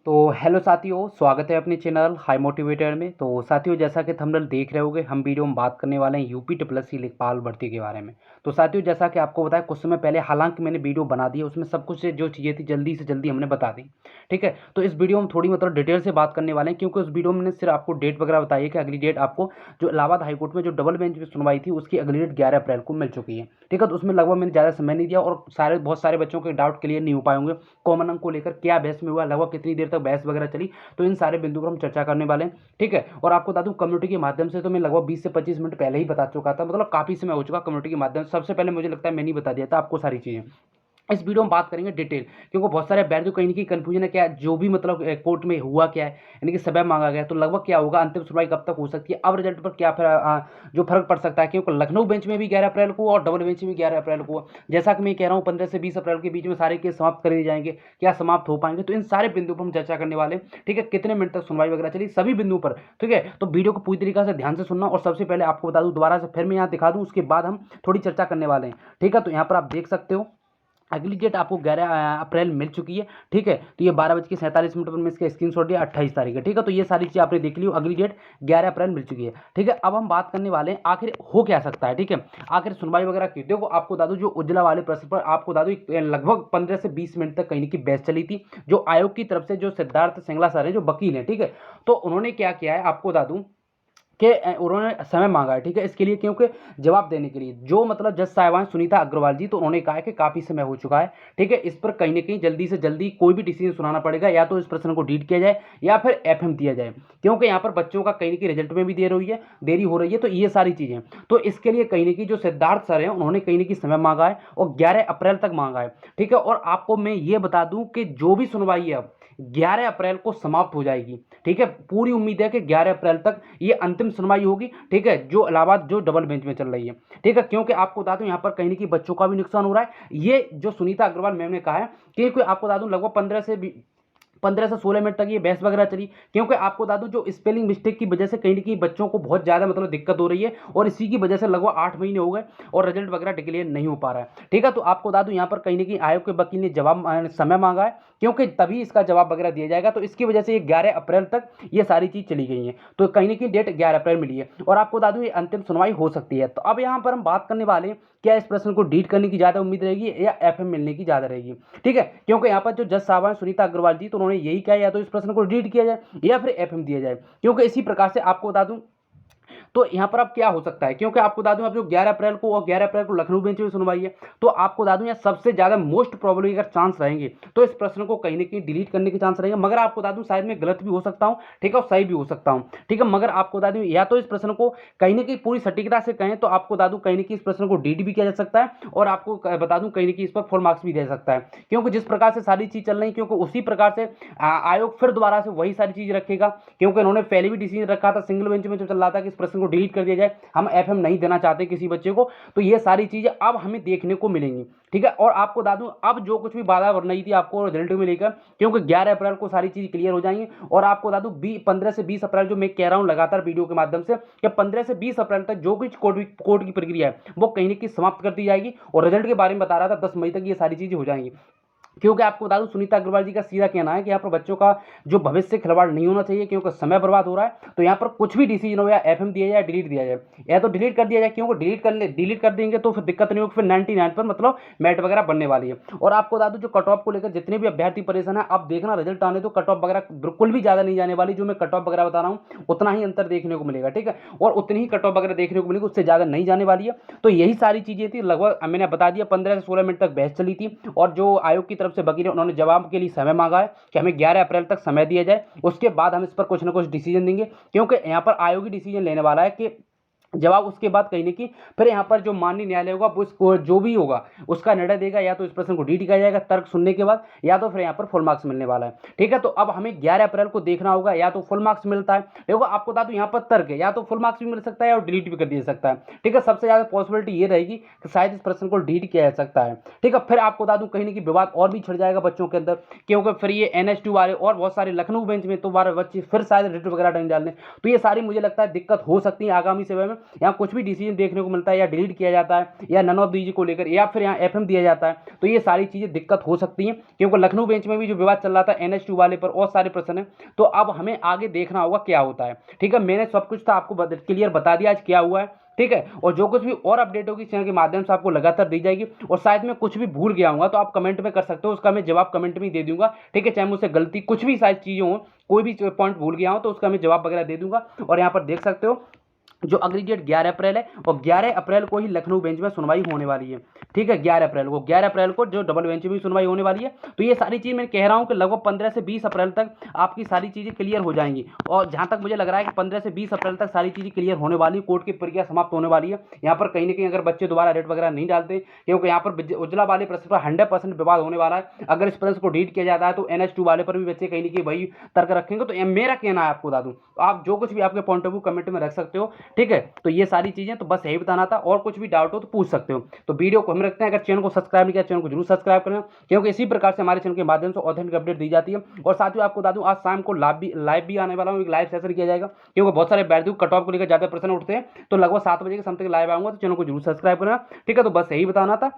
तो हेलो साथियों, स्वागत है अपने चैनल हाई मोटिवेटर में। तो साथियों, जैसा कि थंबनेल देख रहे होगे, हम वीडियो में बात करने वाले हैं यूपी ट्रिपल लेखपाल भर्ती के बारे में। तो साथियों, जैसा कि आपको बताया कुछ समय पहले, हालांकि मैंने वीडियो बना दी है, उसमें सब कुछ जो चीज़ें थी जल्दी से जल्दी हमने बता दी। ठीक है, तो इस वीडियो में थोड़ी डिटेल से बात करने वाले हैं, क्योंकि उस वीडियो में मैंने सिर्फ आपको डेट वगैरह बताई है कि अगली डेट आपको जो इलाहाबाद हाईकोर्ट में जो डबल बेंच में सुनवाई थी, उसकी अगली डेट 11 अप्रैल को मिल चुकी है। ठीक है, तो उसमें लगभग मैंने ज़्यादा समय नहीं दिया और बहुत सारे बच्चों के डाउट क्लियर नहीं हो पाए होंगे। कॉमन अंक को लेकर क्या बहस में हुआ, लगभग कितनी देर तक बहस वगैरह चली, तो इन सारे बिंदु पर हम चर्चा करने वाले हैं। ठीक है, और आपको बता दूं, कम्युनिटी के माध्यम से तो मैं लगभग 20 से 25 मिनट पहले ही बता चुका था, मतलब काफी समय हो चुका कम्युनिटी के माध्यम से। सबसे पहले मुझे लगता है मैंने ही बता दिया था आपको सारी चीजें। इस वीडियो में बात करेंगे डिटेल, क्योंकि बहुत सारे अभ्यर्थी कहीं ना कहीं कंफ्यूजन है, क्या जो भी कोर्ट में हुआ क्या है, यानी कि समय मांगा गया, तो लगभग क्या होगा, अंतिम सुनवाई कब तक हो सकती है, अब रिजल्ट पर क्या जो फर्क पड़ सकता है, क्योंकि लखनऊ बेंच में भी 11 अप्रैल को और डबल बेंच में भी 11 अप्रैल को। जैसा कि मैं कह रहा हूँ 15 से 20 अप्रैल के बीच में सारे केस समाप्त कर दिए जाएंगे, क्या समाप्त हो पाएंगे, तो इन सारे बिंदु पर हम चर्चा करने वाले हैं। ठीक है, कितने मिनट तक सुनवाई वगैरह चली, सभी बिंदु पर। ठीक है, तो वीडियो को पूरी तरीके से ध्यान से सुनना। और सबसे पहले आपको बता दूं, दोबारा से फिर मैं यहाँ दिखा दूं, उसके बाद हम थोड़ी चर्चा करने वाले हैं। ठीक है, तो यहाँ पर आप देख सकते हो अगली डेट आपको 11 अप्रैल मिल चुकी है। ठीक है, तो ये 12:47 पर मैं इसका स्क्रीनशॉट दिया, 28 तारीख है। ठीक है, तो ये सारी चीज़ आपने देख ली, अगली डेट 11 अप्रैल मिल चुकी है। ठीक है, अब हम बात करने वाले हैं आखिर हो क्या सकता है। ठीक है, आखिर सुनवाई वगैरह की, देखो आपको बता दूं, जो उज्ज्वला वाले प्रश्न पर आपको बता दूं लगभग 15 से 20 मिनट तक कहीं की बहस चली थी, जो आयोग की तरफ से जो सिद्धार्थ सिंगला सर है, जो वकील है। ठीक है, तो उन्होंने क्या किया है, आपको बता दूं कि उन्होंने समय मांगा है। ठीक है, इसके लिए, क्योंकि जवाब देने के लिए जो जज साहिबान सुनीता अग्रवाल जी, तो उन्होंने कहा है कि काफ़ी समय हो चुका है। ठीक है, इस पर कहीं ना कहीं जल्दी से जल्दी कोई भी डिसीजन सुनाना पड़ेगा, या तो इस प्रश्न को डीट किया जाए या फिर एफएम दिया जाए, क्योंकि यहाँ पर बच्चों का कहीं ना कहीं रिजल्ट में भी देरी हो रही है। तो ये सारी चीज़ें, तो इसके लिए कहीं ना कहीं जो सिद्धार्थ सर हैं, उन्होंने कहीं ना कहीं समय मांगा है और 11 अप्रैल तक मांगा है। ठीक है, और आपको मैं ये बता दूं कि जो भी सुनवाई है अब 11 अप्रैल को समाप्त हो जाएगी। ठीक है, पूरी उम्मीद है कि 11 अप्रैल तक ये अंतिम सुनवाई होगी। ठीक है, जो इलाहाबाद जो डबल बेंच में चल रही है। ठीक है, क्योंकि आपको बता दूं, यहाँ पर कहीं ना कहीं बच्चों का भी नुकसान हो रहा है। ये जो सुनीता अग्रवाल मैम ने कहा है, क्योंकि आपको बता दूं लगभग 15 से 16 मिनट तक ये बहस वगैरह चली, क्योंकि आपको बता दूं जो स्पेलिंग मिस्टेक की वजह से कहीं ना कहीं बच्चों को बहुत ज़्यादा दिक्कत हो रही है, और इसी की वजह से लगभग 8 महीने हो गए और रिजल्ट वगैरह डिक्लेयर नहीं हो पा रहा है। ठीक है, तो आपको बता दूं यहाँ पर कहीं ना कहीं आयोग के वकील ने समय मांगा है, क्योंकि तभी इसका जवाब वगैरह दिया जाएगा। तो इसकी वजह से ये 11 अप्रैल तक ये सारी चीज़ चली गई है, तो कहीं ना कहीं डेट 11 अप्रैल मिली है, और आपको बता दूं ये अंतिम सुनवाई हो सकती है। तो अब यहाँ पर हम बात करने वाले हैं, क्या इस प्रश्न को डीट करने की ज़्यादा उम्मीद रहेगी या एफएम मिलने की ज़्यादा रहेगी। ठीक है, क्योंकि यहाँ पर जो जज साहब सुनीता अग्रवाल जी, तो उन्होंने यही कहा, या तो इस प्रश्न को डीट किया जाए या फिर एफएम दिया जाए, क्योंकि इसी प्रकार से आपको बता दूं, तो यहाँ पर अब क्या हो सकता है, क्योंकि आपको बता दूं अब जो 11 अप्रैल को और 11 अप्रैल को लखनऊ बेंच में सुनवाई है, तो आपको बता दूं यहाँ सबसे ज्यादा मोस्ट प्रोबेबली अगर चांस रहेंगे तो इस प्रश्न को कहीं ना कहीं डिलीट करने के चांस रहेंगे। मगर आपको बता दूं शायद मैं गलत भी हो सकता हूं, ठीक है, और सही भी हो सकता हूं। ठीक है, मगर आपको बता दूं या तो इस प्रश्न को कहीं ना कहीं पूरी सटीकता से कहें तो आपको बता दूं कहीं ना कहीं इस प्रश्न को डिलीट भी किया जा सकता है, और आपको बता दूं कहीं ना कहीं इस पर फुल मार्क्स भी दे सकता है, क्योंकि जिस प्रकार से सारी चीज चल रही, क्योंकि उसी प्रकार से आयोग फिर दोबारा से वही सारी चीज रखेगा, क्योंकि उन्होंने पहले भी डिसीजन रखा था सिंगल बेंच में जो चल रहा था कि इस प्रश्न को डिलीट कर दिया जाए, हम एफएम नहीं देना चाहते किसी बच्चे को। तो ये सारी चीजें अब हमें देखने को मिलेंगी। ठीक है, और आपको बता दूं अब जो कुछ भी बाधा बन रही थी आपको रिजल्ट में लेकर, क्योंकि 11 अप्रैल को सारी चीज क्लियर हो जाएंगी, और आपको बता दूं 15 से 20 अप्रैल जो मैं कह रहा हूं लगातार वीडियो के माध्यम से, कि 15 से 20 अप्रैल तक जो कुछ कोर्ट की प्रक्रिया है वो कहीं ना कहीं समाप्त कर दी जाएगी। और रिजल्ट के बारे में बता रहा था 10 मई तक ये सारी चीजें हो जाएंगी, क्योंकि आपको बता दूं सुनीता अग्रवाल जी का सीधा कहना है कि यहाँ पर बच्चों का जो भविष्य से खिलवाड़ नहीं होना चाहिए, क्योंकि समय बर्बाद हो रहा है। तो यहाँ पर कुछ भी डिसीजन हो, या एफएम दिया जाए, डिलीट दिया जाए, या तो डिलीट कर दिया जाए, क्योंकि डिलीट कर देंगे तो फिर दिक्कत नहीं होगी, फिर 99 पर मेरिट वगैरह बनने वाली है। और आपको बता दूं जो कट ऑफ को लेकर जितने भी अभ्यर्थी परेशान है, अब देखना रिजल्ट आने तो कट ऑफ वगैरह बिल्कुल भी ज्यादा नहीं जाने वाली, जो मैं कट ऑफ वगैरह बता रहा हूँ उतना ही अंतर देखने को मिलेगा। ठीक है, और उतनी ही कट ऑफ वगैरह देखने को मिलेगी, उससे ज्यादा नहीं जाने वाली है। तो यही सारी चीजें थी, लगभग मैंने बता दिया 15 से 16 मिनट तक बहस चली थी, और जो आयोग की तरफ से वकील है उन्होंने जवाब के लिए समय मांगा है कि हमें 11 अप्रैल तक समय दिया जाए, उसके बाद हम इस पर कुछ ना कुछ डिसीजन देंगे, क्योंकि यहाँ पर आयोग ही डिसीजन लेने वाला है कि जवाब उसके बाद कहीं ना कहीं फिर यहाँ पर जो माननीय न्यायालय होगा वो जो भी होगा उसका निर्णय देगा, या तो इस प्रश्न को डीट किया जाएगा तर्क सुनने के बाद, या तो फिर यहाँ पर फुल मार्क्स मिलने वाला है। ठीक है, तो अब हमें 11 अप्रैल को देखना होगा, या तो फुल मार्क्स मिलता है, देखो आपको बता दूं यहाँ पर तर्क है, या तो फुल मार्क्स भी मिल सकता है और डिलीट भी कर दिया सकता है। ठीक है, सबसे ज्यादा पॉसिबिलिटी ये रहेगी कि शायद इस प्रश्न को डिलीट किया जा सकता है। ठीक है, फिर आपको बता दूं कहीं ना कहीं विवाद और भी छिड़ जाएगा बच्चों के अंदर, क्योंकि फिर ये NS2 वाले और बहुत सारे लखनऊ बेंच में तो बार बच्चे फिर शायद रिट वगैरह नहीं डालने, तो ये सारी मुझे लगता है दिक्कत हो सकती है आगामी समय में। यहाँ कुछ भी डिसीजन देखने को मिलता है या डिलीट किया जाता है या नन ऑफ दीज को लेकर या फिर यहाँ एफएम दिया जाता है, तो ये सारी चीज़ें दिक्कत हो सकती हैं, क्योंकि लखनऊ बेंच में भी जो विवाद चल रहा था NH2 वाले पर और सारे प्रश्न है, तो अब हमें आगे देखना होगा क्या होता है। ठीक है, मैंने सब कुछ था आपको क्लियर बता दिया आज क्या हुआ है। ठीक है, और जो कुछ भी और अपडेट होगी चैनल के माध्यम से आपको लगातार दी जाएगी, और शायद मैं कुछ भी भूल गया हूँ तो आप कमेंट में कर सकते हो, उसका मैं जवाब कमेंट में ही दे दूंगा। ठीक है, चाहे मुझसे गलती कुछ भी शायद चीज़ें हो, कोई भी पॉइंट भूल गया हूँ तो उसका मैं जवाब वगैरह दे दूंगा। और यहाँ पर देख सकते हो जो अगली डेट 11 अप्रैल है, और 11 अप्रैल को ही लखनऊ बेंच में सुनवाई होने वाली है। ठीक है, 11 अप्रैल को जो डबल बेंच में सुनवाई होने वाली है। तो ये सारी चीज़ मैं कह रहा हूँ कि लगभग 15 से 20 अप्रैल तक आपकी सारी चीज़ें क्लियर हो जाएंगी, और जहाँ तक मुझे लग रहा है कि 15 से 20 अप्रैल तक सारी चीज़ें क्लियर होने वाली है, कोर्ट की प्रक्रिया समाप्त होने वाली है। यहाँ पर कहीं ना कहीं अगर बच्चे दोबारा रेट वगैरह नहीं डालते, क्योंकि यहाँ पर उज्ज्वला वाले प्रश्न पर 100% विवाद होने वाला है। अगर इस प्रश्न को डिलीट किया जाता है तो NH2 वाले पर भी बच्चे कहीं ना कहीं वही तर्क रखेंगे। तो मेरा कहना है, आपको बता दूँ, आप जो कुछ भी आपके पॉइंट ऑफ व्यू कमेंट में रख सकते हो। ठीक है, तो ये सारी चीज़ें तो बस यही बताना था, और कुछ भी डाउट हो तो पूछ सकते हो। तो वीडियो को हम रखते हैं, अगर चैनल को सब्सक्राइब नहीं किया चैनल को जरूर सब्सक्राइब करें, क्योंकि इसी प्रकार से हमारे चैनल के माध्यम से ऑथेंटिक अपडेट दी जाती है। और साथ ही आपको बता दूं, आज शाम को लाइव भी आने वाला हूँ, एक लाइव सेशन किया जाएगा, क्योंकि बहुत सारे बैठू कट ऑफ को लेकर ज़्यादा प्रश्न उठते हैं। तो लगभग 7 बजे के समथिंग लाइव आऊंगा, तो चैनल को जरूर सब्सक्राइब करना। ठीक है, तो बस यही बताना था।